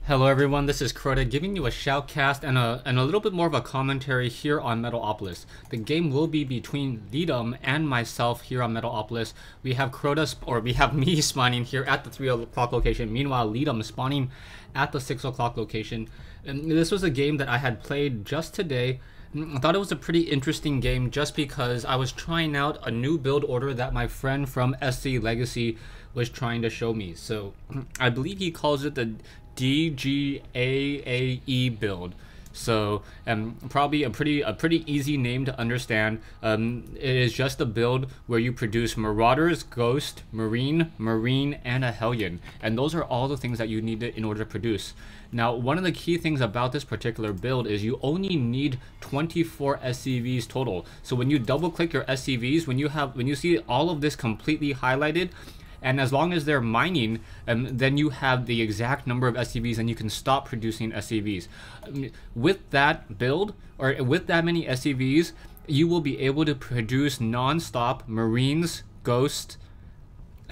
Hello everyone, this is Crota giving you a shoutcast and a little bit more of a commentary here on Metalopolis. The game will be between Letum and myself here on Metalopolis. We have we have me spawning here at the 3 o'clock location, meanwhile Letum spawning at the 6 o'clock location. And this was a game that I had played just today. I thought it was a pretty interesting game just because I was trying out a new build order that my friend from SC Legacy was trying to show me. So I believe he calls it the DGAAE build. So probably a pretty easy name to understand. It is just a build where you produce Marauders, Ghost, Marine, and a Hellion, and those are all the things that you need in order to produce. Now, one of the key things about this particular build is you only need 24 SCVs total. So when you double click your SCVs, when you see all of this completely highlighted, and as long as they're mining, then you have the exact number of SCVs and you can stop producing SCVs. With that build, or with that many SCVs, you will be able to produce non-stop Marines, Ghosts,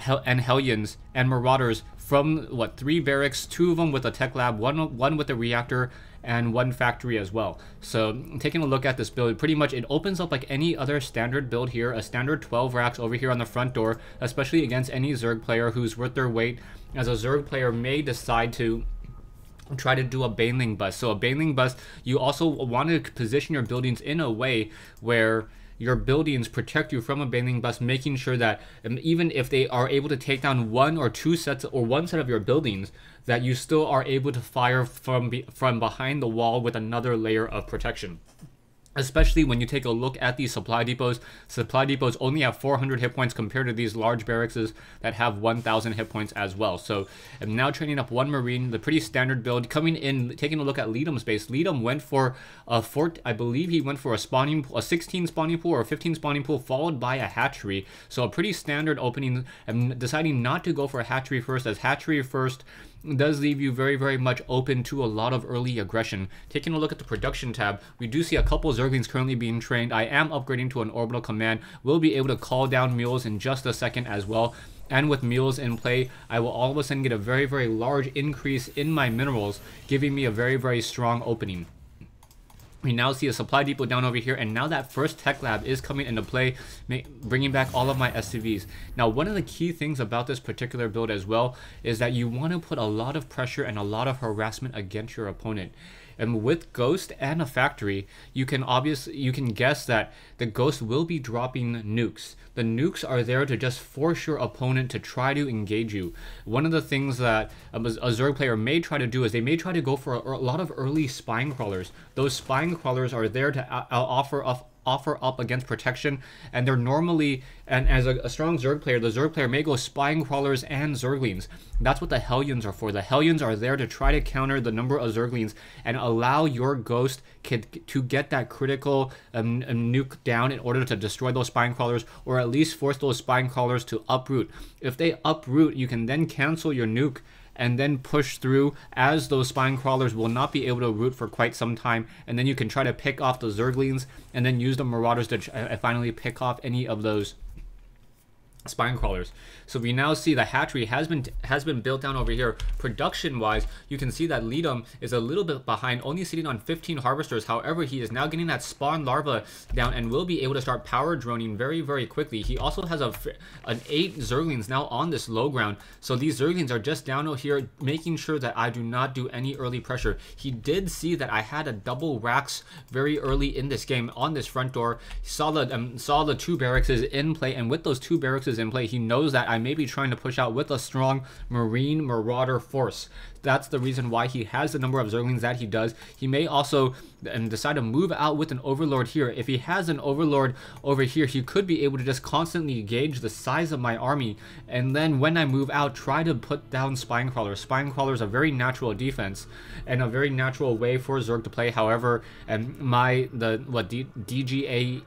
and Hellions, and Marauders from, 3 barracks, 2 of them with a tech lab, one with a reactor, and 1 factory as well. So taking a look at this build, pretty much it opens up like any other standard build here, a standard 12 racks over here on the front door, especially against any Zerg player who's worth their weight, as a Zerg player may decide to try to do a baneling bust. So a baneling bust, you also want to position your buildings in a way where your buildings protect you from a baneling bust, making sure that even if they are able to take down one set of your buildings, that you still are able to fire from behind the wall with another layer of protection. Especially when you take a look at these supply depots. Supply depots only have 400 hit points compared to these large barracks that have 1,000 hit points as well. So I'm now training up 1 Marine, the pretty standard build. Coming in, taking a look at Letum's base. Letum went for a I believe he went for a 16 spawning pool or a 15 spawning pool, followed by a hatchery. So a pretty standard opening. I'm deciding not to go for a hatchery first, as hatchery first does leave you very much open to a lot of early aggression. Taking a look at the production tab, we do see a couple of Zerglings currently being trained. I am upgrading to an orbital command. We'll be able to call down mules in just a second as well. And with mules in play, I will all of a sudden get a very large increase in my minerals, giving me a very strong opening. We now see a supply depot down over here, and now that first tech lab is coming into play, bringing back all of my SCVs. Now, one of the key things about this particular build as well is that you want to put a lot of pressure and a lot of harassment against your opponent. And with Ghost and a factory, you can guess that the Ghost will be dropping nukes. The nukes are there to just force your opponent to try to engage you. One of the things that a Zerg player may try to do is they may try to go for a lot of early spine crawlers. Those spine crawlers are there to offer up against protection, and they're normally, and as a strong Zerg player, the Zerg player may go spine crawlers and Zerglings. That's what the Hellions are for. The Hellions are there to try to counter the number of Zerglings and allow your Ghost to get that critical nuke down in order to destroy those spine crawlers, or at least force those spine crawlers to uproot. If they uproot, you can then cancel your nuke and then push through, as those spine crawlers will not be able to root for quite some time, and then you can try to pick off the Zerglings and then use the Marauders to finally pick off any of those spine crawlers. So we now see the hatchery has been built down over here. Production wise, you can see that Letum is a little bit behind, only sitting on 15 harvesters. However, he is now getting that spawn larva down and will be able to start power droning very quickly. He also has an 8 Zerglings now on this low ground. So these Zerglings are just down over here, making sure that I do not do any early pressure. He did see that I had a double racks very early in this game on this front door. He saw the 2 barracks in play, and with those 2 barracks in play, he knows that I may be trying to push out with a strong Marine Marauder force. That's the reason why he has the number of Zerglings that he does. He may also decide to move out with an Overlord here. If he has an Overlord over here, he could be able to just constantly gauge the size of my army, and then when I move out, try to put down spine crawlers. Spine crawlers are a very natural defense and a very natural way for Zerg to play. However, DGA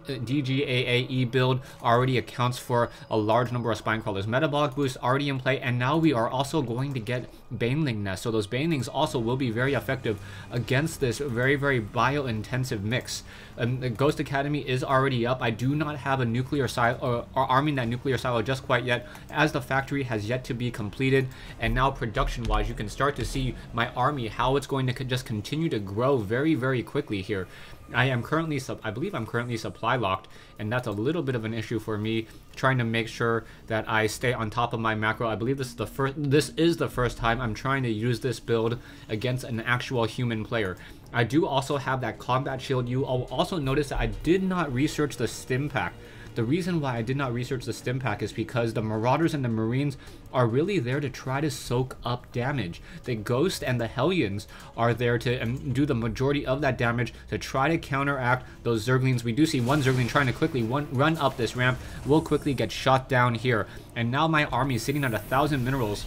DGAAE build already accounts for a large number of spine crawlers. Metabolic boost already in play, and now we are also going to get Baneling Nest. So those Banelings also will be very effective against this very, very bio-intensive mix. The Ghost Academy is already up. I do not have a nuclear silo or arming that nuclear silo just quite yet, as the factory has yet to be completed. And now production-wise, you can start to see my army, how it's going to just continue to grow very, very quickly here. I believe I'm currently supply locked, and that's a little bit of an issue for me, trying to make sure that I stay on top of my macro. I believe this is the first time I'm trying to use this build against an actual human player. I do also have that combat shield. You will also notice that I did not research the stim pack. The reason why I did not research the stim pack is because the Marauders and the Marines are really there to try to soak up damage. The Ghost and the Hellions are there to do the majority of that damage to try to counteract those Zerglings. We do see one Zergling trying to quickly run up this ramp, will quickly get shot down here. And now my army is sitting at 1,000 minerals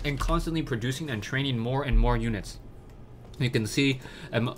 and constantly producing and training more and more units. You can see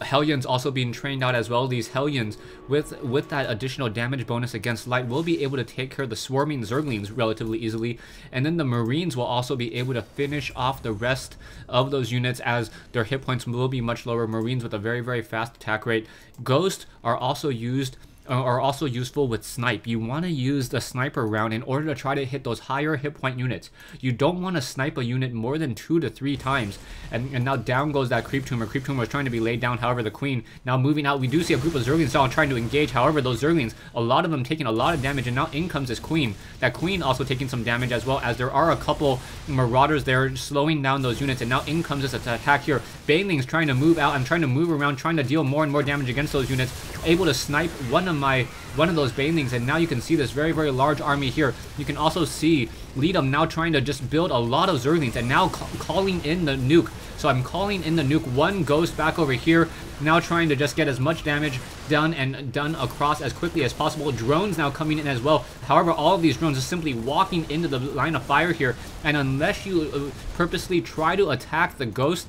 Hellions also being trained out as well. These Hellions, with that additional damage bonus against light, will be able to take care of the swarming Zerglings relatively easily. And then the Marines will also be able to finish off the rest of those units, as their hit points will be much lower. Marines with a very, very fast attack rate. Ghosts are also useful with snipe. You want to use the sniper round in order to try to hit those higher hit point units. You don't want to snipe a unit more than 2 to 3 times. And now down goes that creep tumor. Creep tumor is trying to be laid down. However, the queen now moving out. We do see a group of Zerglings now trying to engage. However, those Zerglings, a lot of them taking a lot of damage, and now in comes this queen. That queen also taking some damage, as well as there are a couple Marauders there slowing down those units, and now in comes this attack here. Banelings trying to move out and trying to move around, trying to deal more and more damage against those units. Able to snipe one of those Banelings, and now you can see this very, very large army here. You can also see Letum now trying to just build a lot of Zerglings, and now calling in the nuke. So I'm calling in the nuke. One Ghost back over here, now trying to just get as much damage done across as quickly as possible. Drones now coming in as well. However, all of these drones are simply walking into the line of fire here, and unless you purposely try to attack the Ghost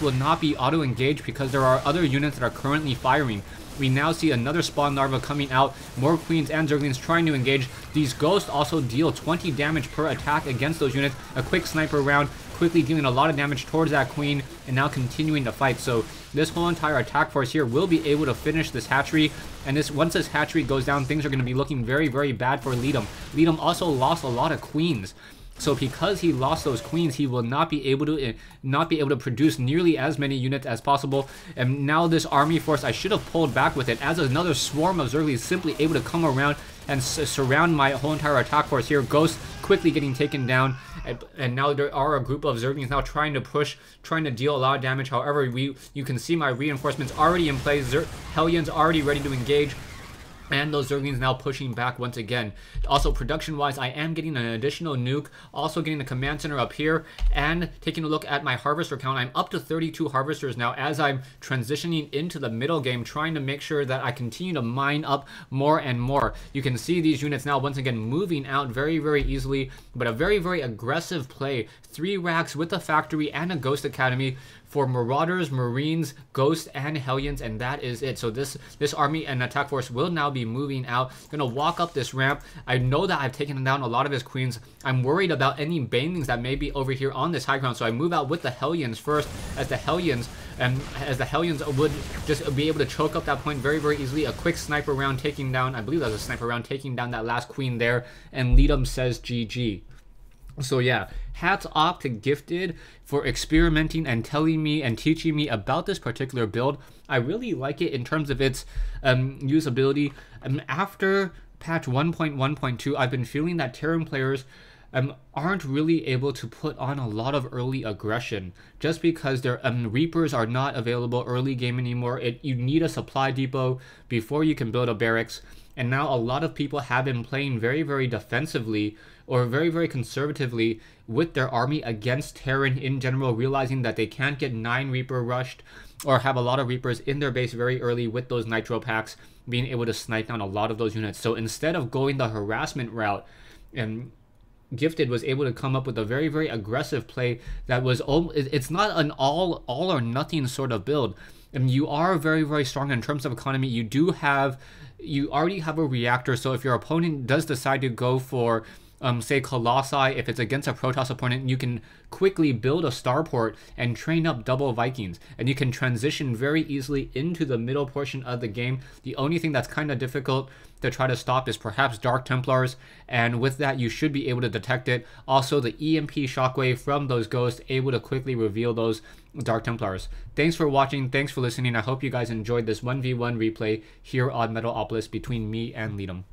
will not be auto-engaged, because there are other units that are currently firing. We now see another spawn larva coming out, more queens and Zerglings trying to engage. These Ghosts also deal 20 damage per attack against those units. A quick sniper round, quickly dealing a lot of damage towards that queen, and now continuing to fight. So this whole entire attack force here will be able to finish this hatchery, and once this hatchery goes down, things are going to be looking very, very bad for Letum. Letum also lost a lot of queens. So because he lost those queens, he will not be able to produce nearly as many units as possible. And now this army force, I should have pulled back with it, as another swarm of Zerglings is simply able to come around and surround my whole entire attack force here. Ghost quickly getting taken down, and now there are a group of Zerglings now trying to push, trying to deal a lot of damage. However, you can see my reinforcements already in place. Hellions already ready to engage. And those Zerglings now pushing back once again. Also, production-wise, I am getting an additional nuke. Also getting the command center up here. And taking a look at my harvester count, I'm up to 32 harvesters now, as I'm transitioning into the middle game, trying to make sure that I continue to mine up more and more. You can see these units now, once again, moving out very, very easily. But a very, very aggressive play. 3 racks with a factory and a Ghost Academy for Marauders, Marines, Ghosts, and Hellions, and that is it. So this army and attack force will now be moving out. Gonna walk up this ramp. I know that I've taken down a lot of his queens. I'm worried about any Banelings that may be over here on this high ground, so I move out with the Hellions first, as the Hellions would just be able to choke up that point very, very easily. A quick sniper round taking down, I believe that was a sniper round, taking down that last queen there, and Letum says GG. So yeah, hats off to Gifted for experimenting and telling me and teaching me about this particular build. I really like it in terms of its usability. After patch 1.1.2, I've been feeling that Terran players aren't really able to put on a lot of early aggression, just because their Reapers are not available early game anymore. You need a supply depot before you can build a barracks. And now a lot of people have been playing very, very defensively, or very, very conservatively with their army against Terran in general, realizing that they can't get 9 Reaper rushed or have a lot of Reapers in their base very early with those Nitro packs, being able to snipe down a lot of those units. So instead of going the harassment route, Gifted was able to come up with a very, very aggressive play that was, it's not an all or nothing sort of build. you are very, very strong in terms of economy. You already have a reactor, so if your opponent does decide to go for say Colossi, if it's against a Protoss opponent, you can quickly build a starport and train up double Vikings, and you can transition very easily into the middle portion of the game. The only thing that's kind of difficult to try to stop is perhaps Dark Templars, and with that you should be able to detect it. Also the EMP shockwave from those ghosts, able to quickly reveal those Dark Templars. Thanks for watching, thanks for listening. I hope you guys enjoyed this 1v1 replay here on Metalopolis between me and Letum.